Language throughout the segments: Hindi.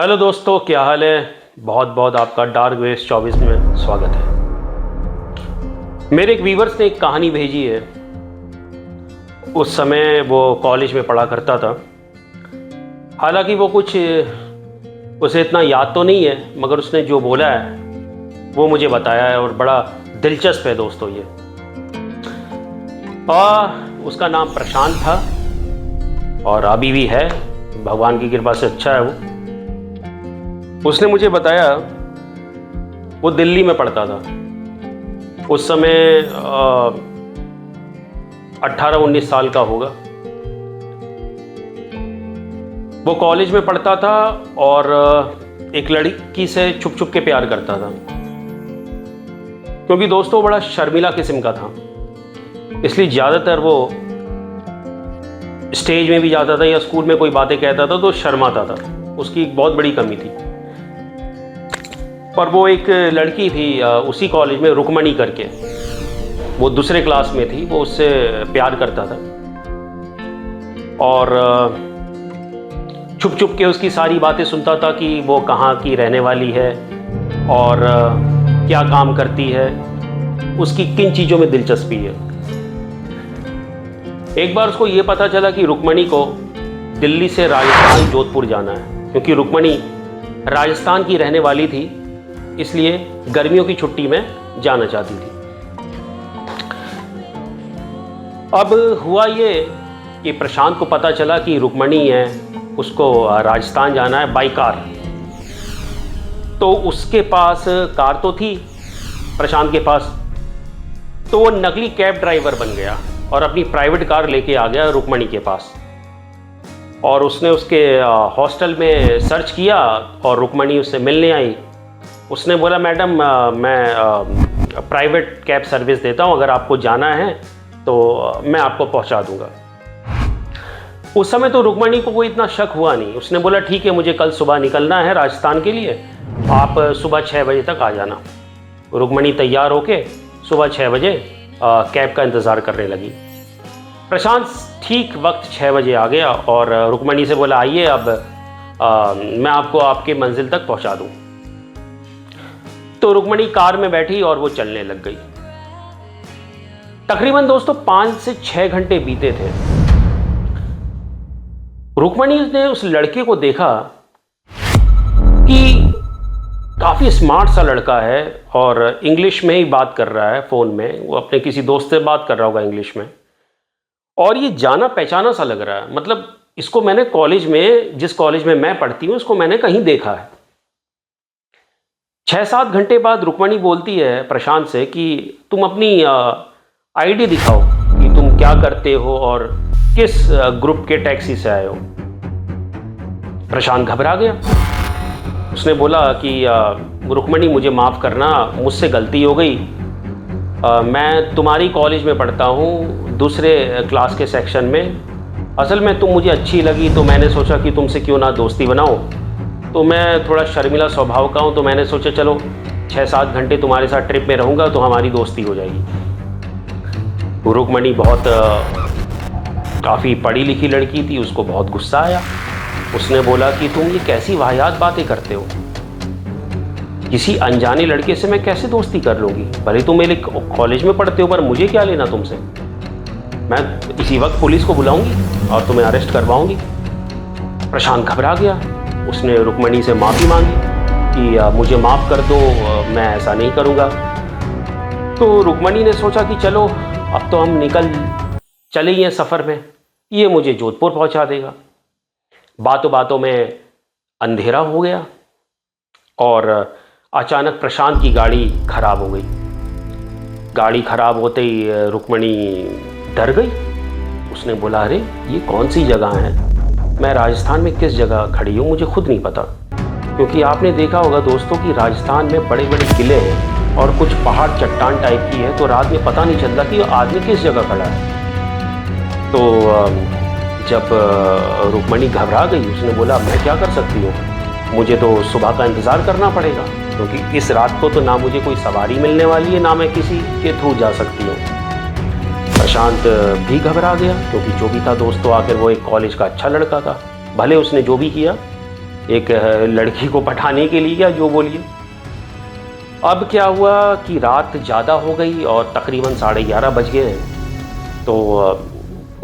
हेलो दोस्तों, क्या हाल है। बहुत बहुत आपका डार्क वेस 24 में स्वागत है। मेरे एक व्यूवर्स ने एक कहानी भेजी है। उस समय वो कॉलेज में पढ़ा करता था। हालांकि वो कुछ उसे इतना याद तो नहीं है, मगर उसने जो बोला है वो मुझे बताया है और बड़ा दिलचस्प है दोस्तों ये। उसका नाम प्रशांत था और अभी भी है, भगवान की कृपा से अच्छा है वो। उसने मुझे बताया वो दिल्ली में पढ़ता था। उस समय 18-19 साल का होगा। वो कॉलेज में पढ़ता था और एक लड़की से छुप छुप के प्यार करता था, क्योंकि दोस्तों बड़ा शर्मीला किस्म का था। इसलिए ज़्यादातर वो स्टेज में भी जाता था या स्कूल में कोई बातें कहता था तो शर्माता था। उसकी एक बहुत बड़ी कमी थी। पर वो एक लड़की थी उसी कॉलेज में, रुक्मणी करके, वो दूसरे क्लास में थी। वो उससे प्यार करता था और छुप छुप के उसकी सारी बातें सुनता था कि वो कहाँ की रहने वाली है और क्या काम करती है, उसकी किन चीज़ों में दिलचस्पी है। एक बार उसको ये पता चला कि रुक्मणी को दिल्ली से राजस्थान जोधपुर जाना है, क्योंकि रुक्मणी राजस्थान की रहने वाली थी, इसलिए गर्मियों की छुट्टी में जाना चाहती थी। अब हुआ ये कि प्रशांत को पता चला कि रुक्मणी है, उसको राजस्थान जाना है बाई कार। तो उसके पास कार तो थी प्रशांत के पास, तो वो नकली कैब ड्राइवर बन गया और अपनी प्राइवेट कार लेके आ गया रुक्मणी के पास। और उसने उसके हॉस्टल में सर्च किया और रुक्मणी उससे मिलने आई। उसने बोला, मैडम मैं प्राइवेट कैब सर्विस देता हूँ, अगर आपको जाना है तो मैं आपको पहुँचा दूँगा। उस समय तो रुक्मणी को कोई इतना शक हुआ नहीं। उसने बोला, ठीक है, मुझे कल सुबह निकलना है राजस्थान के लिए, आप सुबह 6 बजे तक आ जाना। रुक्मणी तैयार होके सुबह 6 बजे कैब का इंतज़ार करने लगी। प्रशांत ठीक वक्त 6 बजे आ गया और रुक्मणी से बोला, आइए अब मैं आपको आपके मंजिल तक पहुँचा दूँ। तो रुक्मणी कार में बैठी और वो चलने लग गई। तकरीबन दोस्तों 5 से 6 घंटे बीते थे। रुक्मणी ने उस लड़के को देखा कि काफ़ी स्मार्ट सा लड़का है और इंग्लिश में ही बात कर रहा है फ़ोन में। वो अपने किसी दोस्त से बात कर रहा होगा इंग्लिश में, और ये जाना पहचाना सा लग रहा है। मतलब इसको मैंने कॉलेज में, जिस कॉलेज में मैं पढ़ती हूँ, इसको मैंने कहीं देखा है। 6-7 घंटे बाद रुक्मणी बोलती है प्रशांत से कि तुम अपनी आईडी दिखाओ कि तुम क्या करते हो और किस ग्रुप के टैक्सी से आए हो। प्रशांत घबरा गया। उसने बोला कि रुक्मणी मुझे माफ़ करना, मुझसे गलती हो गई। मैं तुम्हारी कॉलेज में पढ़ता हूँ, दूसरे क्लास के सेक्शन में। असल में तुम मुझे अच्छी लगी तो मैंने सोचा कि तुमसे क्यों ना दोस्ती बनाओ। तो मैं थोड़ा शर्मिला स्वभाव का हूँ, तो मैंने सोचा चलो 6-7 घंटे तुम्हारे साथ ट्रिप में रहूँगा तो हमारी दोस्ती हो जाएगी। रुक्मणी बहुत काफ़ी पढ़ी लिखी लड़की थी, उसको बहुत गुस्सा आया। उसने बोला कि तुम ये कैसी वाहियात बातें करते हो, किसी अनजाने लड़के से मैं कैसे दोस्ती कर लूँगी। भले तुम मेरे कॉलेज में पढ़ते हो, पर मुझे क्या लेना तुमसे। मैं इसी वक्त पुलिस को बुलाऊंगी और तुम्हें अरेस्ट करवाऊंगी। प्रशांत घबरा गया। उसने रुक्मणी से माफ़ी मांगी कि मुझे माफ़ कर दो, मैं ऐसा नहीं करूँगा। तो रुक्मणी ने सोचा कि चलो अब तो हम चले ही हैं सफ़र में, ये मुझे जोधपुर पहुँचा देगा। बातों बातों में अंधेरा हो गया और अचानक प्रशांत की गाड़ी खराब हो गई। गाड़ी खराब होते ही रुक्मणी डर गई। उसने बोला, अरे ये कौन सी जगह है, मैं राजस्थान में किस जगह खड़ी हूँ, मुझे खुद नहीं पता। क्योंकि आपने देखा होगा दोस्तों कि राजस्थान में बड़े बड़े किले हैं और कुछ पहाड़ चट्टान टाइप की है, तो रात में पता नहीं चलता कि आदमी किस जगह खड़ा है। तो जब रुक्मणी घबरा गई, उसने बोला, मैं क्या कर सकती हूँ, मुझे तो सुबह का इंतज़ार करना पड़ेगा, क्योंकि इस रात को तो ना मुझे कोई सवारी मिलने वाली है, ना मैं किसी के थ्रू जा सकती हूँ। प्रशांत भी घबरा गया, क्योंकि जो भी था दोस्तों, आखिर वो एक कॉलेज का अच्छा लड़का था। भले उसने जो भी किया एक लड़की को पटाने के लिए, या जो बोलिए। अब क्या हुआ कि रात ज़्यादा हो गई और तकरीबन 11:30 बज गए हैं। तो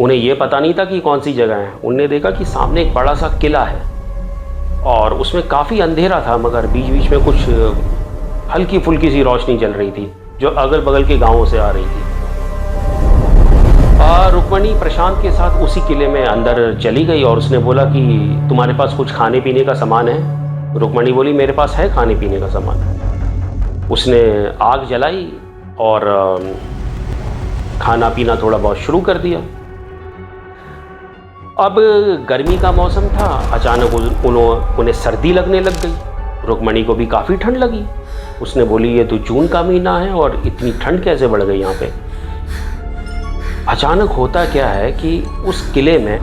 उन्हें ये पता नहीं था कि कौन सी जगह है। उनने देखा कि सामने एक बड़ा सा किला है और उसमें काफ़ी अंधेरा था, मगर बीच बीच में कुछ हल्की फुल्की सी रोशनी जल रही थी जो अगल बगल के गांवों से आ रही थी। रुक्मणी प्रशांत के साथ उसी किले में अंदर चली गई और उसने बोला कि तुम्हारे पास कुछ खाने पीने का सामान है? रुक्मणी बोली, मेरे पास है खाने पीने का सामान। उसने आग जलाई और खाना पीना थोड़ा बहुत शुरू कर दिया। अब गर्मी का मौसम था, अचानक उन्हें सर्दी लगने लग गई। रुक्मणी को भी काफ़ी ठंड लगी। उसने बोली, ये तो जून का महीना है और इतनी ठंड कैसे बढ़ गई यहाँ पे? अचानक होता क्या है कि उस किले में